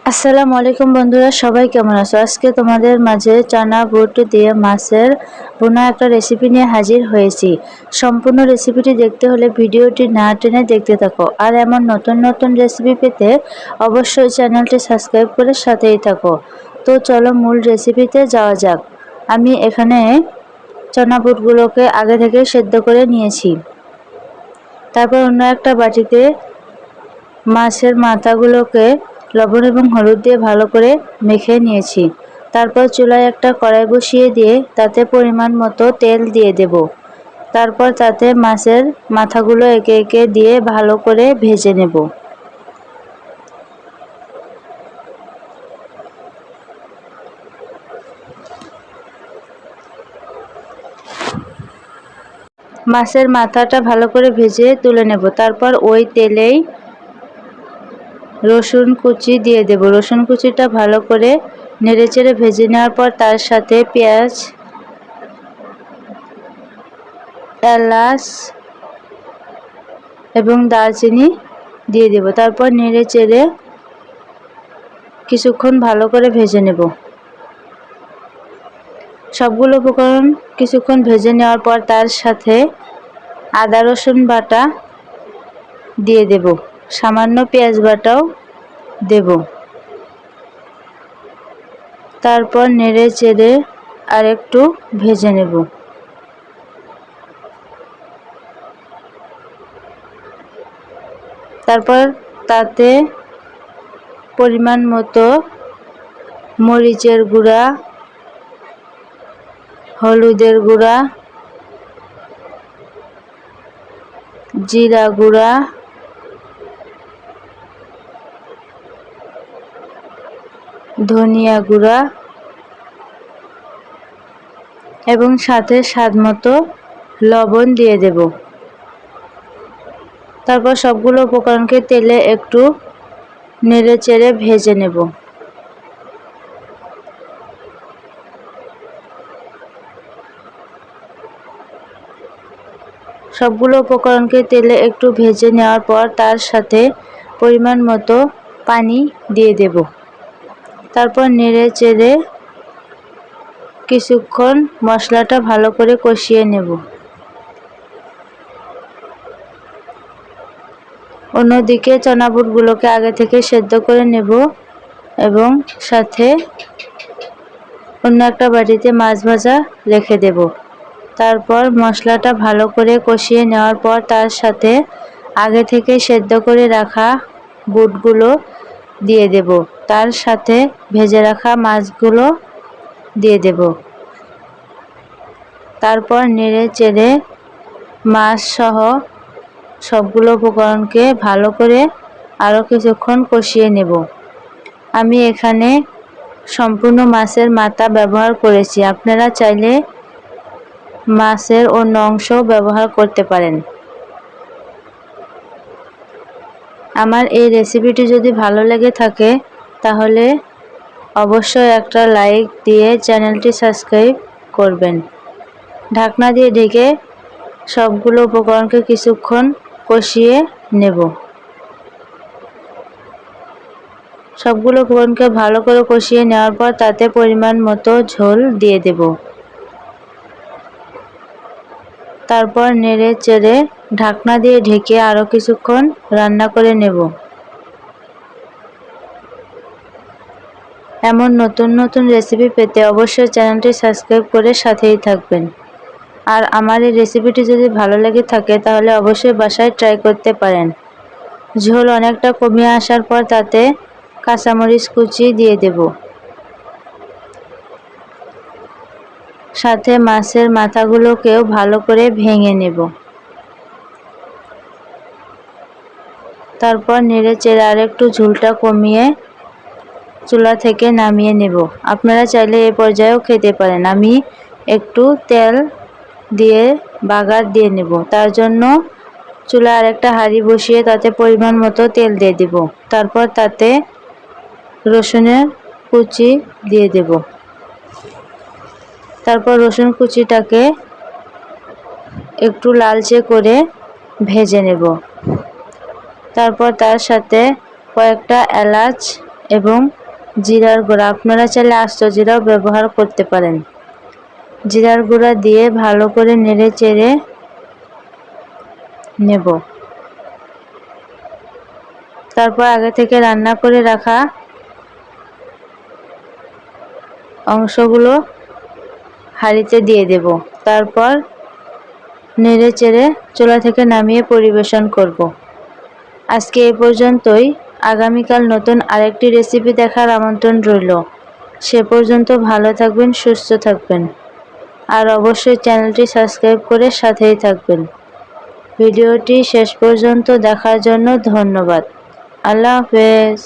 আসসালামু আলাইকুম বন্ধুরা, সবাই কেমন আছো? আজকে তোমাদের মাঝে চানা বুট দিয়ে মাছের ভুনা একটা রেসিপি নিয়ে হাজির হয়েছি। সম্পূর্ণ রেসিপিটি দেখতে হলে ভিডিওটি না টেনে দেখতে থাকো। আর এমন নতুন নতুন রেসিপি পেতে অবশ্যই চ্যানেলটি সাবস্ক্রাইব করে সাথেই থাকো। তো চলো মূল রেসিপিতে যাওয়া যাক। আমি এখানে চানা বুটগুলোকে আগে থেকে সেদ্ধ করে নিয়েছি। তারপর অন্য একটা বাটিতে মাছের মাথাগুলোকে লবণ এবং হলুদ দিয়ে ভালো করে মেখে নিয়েছি। তারপর চুলায় একটা কড়াই বসিয়ে দিয়ে তাতে পরিমাণ মতো তেল দিয়ে দেব। তারপর তাতে মাছের মাথাগুলো একে একে দিয়ে ভালো করে ভেজে নেব। মাছের মাথাটা ভালো করে ভেজে তুলে নেব। তারপর ওই তেলেই রসুন কুচি দিয়ে দেব। রসুন কুচিটা ভালো করে নেড়েচেড়ে ভেজে নেওয়ার পর তার সাথে পেঁয়াজ, এলাচ এবং দারচিনি দিয়ে দেব। তারপর নেড়েচেড়ে কিছুক্ষণ ভালো করে ভেজে নেব। সবগুলো উপকরণ কিছুক্ষণ ভেজে নেওয়ার পর তার সাথে আদা রসুন বাটা দিয়ে দেব। সামান্য পেঁয়াজ বাটাও দেব। তারপর নেড়ে চেড়ে আরেকটু ভেজে নেব। তারপর তাতে পরিমাণ মতো মরিচের গুঁড়া, হলুদের গুঁড়া, জিরা গুঁড়া, ধনিয়া গুঁড়া এবং সাথে স্বাদমতো লবণ দিয়ে দেব। তারপর সবগুলো উপকরণকে তেলে একটু নেড়ে চেড়ে ভেজে নেব। সবগুলো উপকরণকে তেলে একটু ভেজে নেওয়ার পর তার সাথে পরিমাণ মতো পানি দিয়ে দেব। তারপর নেড়ে চেড়ে কিছুক্ষণ মশলাটা ভালো করে কষিয়ে নেব। অন্যদিকে চানা বুটগুলোকে আগে থেকে সেদ্ধ করে নেব এবং সাথে অন্য একটা বাটিতে মাছ ভাজা রেখে দেব। তারপর মশলাটা ভালো করে কষিয়ে নেওয়ার পর তার সাথে আগে থেকে সেদ্ধ করে রাখা বুটগুলো দিয়ে দেব। তার সাথে ভেজে রাখা মাছগুলো দিয়ে দেব। তারপর নেড়ে চেড়ে মাছ সহ সবগুলো উপকরণকে ভালো করে আরও কিছুক্ষণ কষিয়ে নেব। আমি এখানে সম্পূর্ণ মাছের মাথা ব্যবহার করেছি। আপনারা চাইলে মাছের অন্য অংশও ব্যবহার করতে পারেন। আমার এই রেসিপিটি যদি ভালো লেগে থাকে তাহলে অবশ্যই একটা লাইক দিয়ে চ্যানেলটি সাবস্ক্রাইব করবেন। ঢাকনা দিয়ে ঢেকে সবগুলো উপকরণকে কিছুক্ষণ কষিয়ে নেব। সবগুলো উপকরণকে ভালো করে কষিয়ে নেওয়ার পর তাতে পরিমাণ মতো ঝোল দিয়ে দেব। তারপর নেড়ে চেড়ে ঢাকনা দিয়ে ঢেকে আরও কিছুক্ষণ রান্না করে নেব। এমন নতুন নতুন রেসিপি পেতে অবশ্যই চ্যানেলটি সাবস্ক্রাইব করে সাথেই থাকবেন। আর আমার এই রেসিপিটি যদি ভালো লেগে থাকে তাহলে অবশ্যই বাসায় ট্রাই করতে পারেন। ঝোল অনেকটা কমিয়ে আসার পর তাতে কাঁচামরিচ কুচি দিয়ে দেব। সাথে মাছের মাথাগুলোকেও ভালো করে ভেঙে নেব। তারপর নেড়ে চেড়ে আরেকটু ঝোলটা কমিয়ে চুলা থেকে নামিয়ে নেব। আপনারা চাইলে এই পর্যায়েও খেতে পারেন। আমি একটু তেল দিয়ে বাগার দিয়ে নেব। তার জন্য চুলা আরেকটা হাঁড়ি বসিয়ে তাতে পরিমাণ মতো তেল দিয়ে দেব। তারপর তাতে রসুনের কুচি দিয়ে দেব। তারপর রসুন কুচিটাকে একটু লালচে করে ভেজে নেব। তারপর তার সাথে কয়েকটা এলাচ এবং জিরার গুঁড়া, আপনারা চাইলে আস্ত জিরাও ব্যবহার করতে পারেন। জিরার গুঁড়া দিয়ে ভালো করে নেড়ে চেড়ে নেব। তারপর আগে থেকে রান্না করে রাখা অংশগুলো হাঁড়িতে দিয়ে দেব। তারপর নেড়ে চেড়ে চুলা থেকে নামিয়ে পরিবেশন করব। আজকে এই পর্যন্তই। আগামীকাল নতুন আরেকটি রেসিপি দেখার আমন্ত্রণ রইল। সে পর্যন্ত ভালো থাকবেন, সুস্থ থাকবেন, আর অবশ্যই চ্যানেলটি সাবস্ক্রাইব করে সাথেই থাকবেন। ভিডিওটি শেষ পর্যন্ত দেখার জন্য ধন্যবাদ। আল্লাহ হাফেজ।